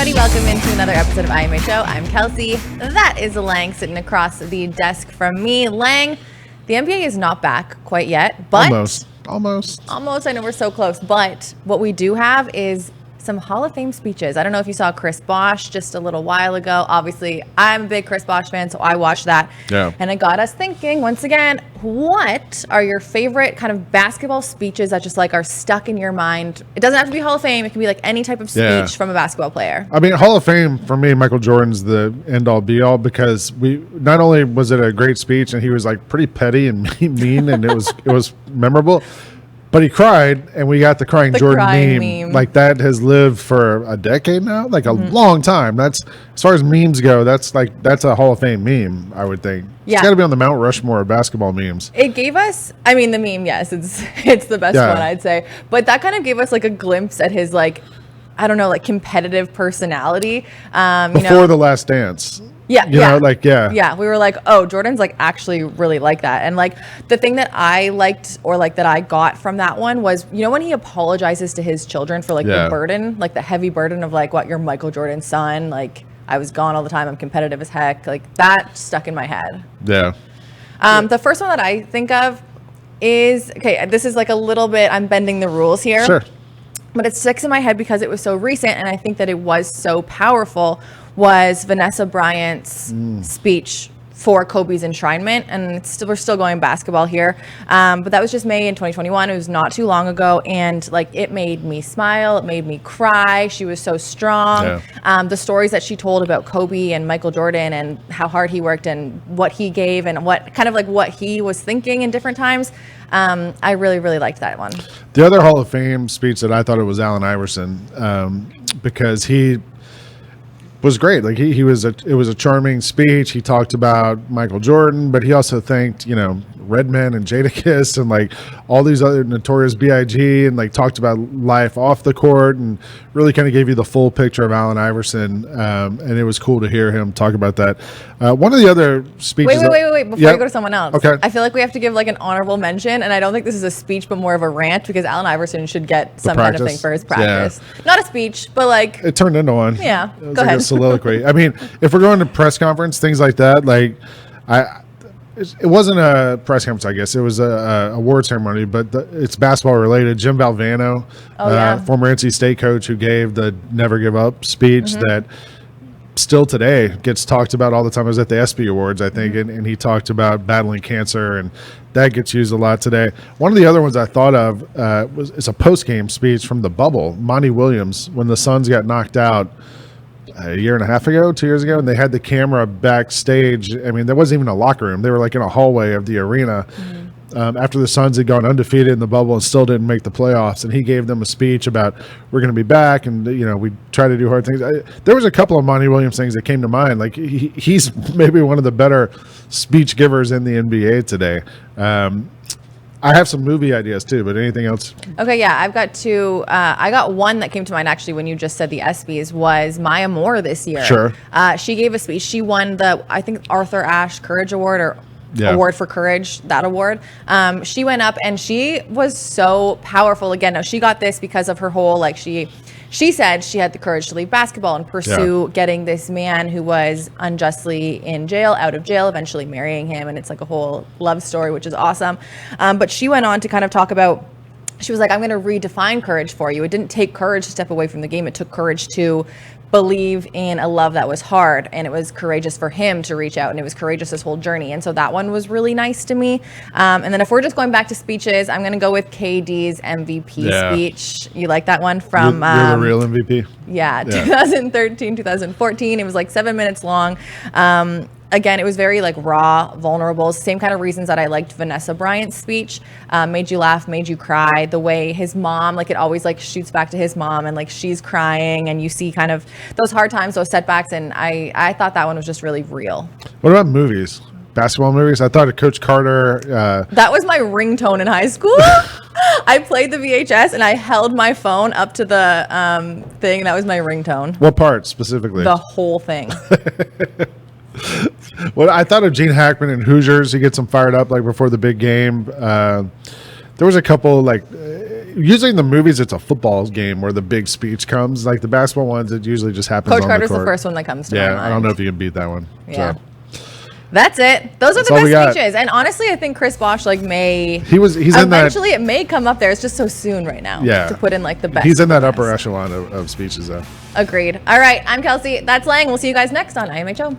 everybody. Welcome into another episode of IMHO. I'm Kelcey. That is Lang sitting across the desk from me. Lang, the NBA is not back quite yet, but Almost. I know we're so close, but what we do have is some Hall of Fame speeches. I don't know if you saw Chris Bosh just a little while ago. Obviously, I'm a big Chris Bosh fan, so I watched that. Yeah. And it got us thinking, once again, what are your favorite kind of basketball speeches that just like are stuck in your mind? It doesn't have to be Hall of Fame. It can be like any type of speech from a basketball player. I mean, Hall of Fame, for me, Michael Jordan's the end-all, be-all, because not only was it a great speech, and he was like pretty petty and mean, and it was memorable, but he cried, and we got the crying Jordan meme. Like, that has lived for a decade now, like a long time. That's, as far as memes go, that's a Hall of Fame meme, I would think. Yeah. It's got to be on the Mount Rushmore of basketball memes. It gave us, I mean, the meme, yes, it's the best one, I'd say. But that kind of gave us like a glimpse at his, like, I don't know, like competitive personality. Before The Last Dance. Yeah, Yeah, we were like, oh, Jordan's like actually really like that. And like the thing that I liked, or like that I got from that one, was, you know, when he apologizes to his children for like the burden, like the heavy burden of like, what, you're Michael Jordan's son, like I was gone all the time, I'm competitive as heck, like that stuck in my head. Yeah. The first one that I think of is, okay, this is like a little bit, I'm bending the rules here. Sure. But it sticks in my head because it was so recent, and I think that it was so powerful, was Vanessa Bryant's speech for Kobe's Enshrinement. And we're still going basketball here. But that was just May in 2021. It was not too long ago. And like, it made me smile. It made me cry. She was so strong. Yeah. The stories that she told about Kobe and Michael Jordan and how hard he worked and what he gave and what kind of like what he was thinking in different times. I really, really liked that one. The other Hall of Fame speech that I thought it was Allen Iverson, because he was great. Like it was a charming speech. He talked about Michael Jordan, but he also thanked, Redman and Jadakiss and like all these other Notorious B.I.G. and like talked about life off the court and really kind of gave you the full picture of Allen Iverson. And it was cool to hear him talk about that. One of the other speeches. Wait. Before you go to someone else. Okay. I feel like we have to give like an honorable mention, and I don't think this is a speech, but more of a rant, because Allen Iverson should get some kind of thing for his practice. Yeah. Not a speech, but like. It turned into one. Yeah. It was like a soliloquy. I mean, if we're going to press conference, things like that, like it wasn't a press conference, I guess. It was a award ceremony, but it's basketball related. Jim Valvano, former NC State coach who gave the Never Give Up speech that still today gets talked about all the time. I was at the ESPY Awards, I think, and he talked about battling cancer, and that gets used a lot today. One of the other ones I thought of is a post-game speech from the bubble. Monty Williams, when the Suns got knocked out a year and a half ago, 2 years ago, and they had the camera backstage. I mean, there wasn't even a locker room. They were like in a hallway of the arena after the Suns had gone undefeated in the bubble and still didn't make the playoffs. And he gave them a speech about, we're going to be back, and we try to do hard things. There was a couple of Monty Williams things that came to mind. Like he's maybe one of the better speech givers in the NBA today. I have some movie ideas too, but anything else? Okay, yeah, I've got two. I got one that came to mind actually when you just said the ESPYs, was Maya Moore this year. Sure. She gave a speech. She won the, I think, Arthur Ashe Courage Award, or Award for Courage, that award. She went up and she was so powerful. Again, no, she got this because of her whole, like, she said she had the courage to leave basketball and pursue getting this man who was unjustly in jail, out of jail, eventually marrying him. And it's like a whole love story, which is awesome. But she went on to kind of talk about, she was like, I'm going to redefine courage for you. It didn't take courage to step away from the game. It took courage to believe in a love that was hard, and it was courageous for him to reach out, and it was courageous this whole journey. And so that one was really nice to me. And then if we're just going back to speeches, I'm going to go with KD's MVP speech. You like that one from you're the real MVP? Yeah, 2013, 2014. It was like 7 minutes long. Again, it was very like raw, vulnerable. Same kind of reasons that I liked Vanessa Bryant's speech. Made you laugh, made you cry. The way his mom, like it always like shoots back to his mom, and like she's crying, and you see kind of those hard times, those setbacks. And I thought that one was just really real. What about movies? Basketball movies? I thought of Coach Carter. That was my ringtone in high school. I played the VHS and I held my phone up to the thing. That was my ringtone. What part specifically? The whole thing. Well, I thought of Gene Hackman in Hoosiers. He gets them fired up like before the big game. There was a couple like usually in the movies it's a football game where the big speech comes. Like the basketball ones, it usually just happens. Coach on Carter's the court. the first one that comes to my mind. I don't know if you can beat that one. Yeah. So. That's it. Those are That's the all we got. best speeches. And honestly, I think Chris Bosh may. He's in that. Eventually, it may come up there. It's just so soon right now. Yeah. To put in like the best. He's in that upper echelon of speeches though. Agreed. All right. I'm Kelcey. That's Lang. We'll see you guys next on IMHO.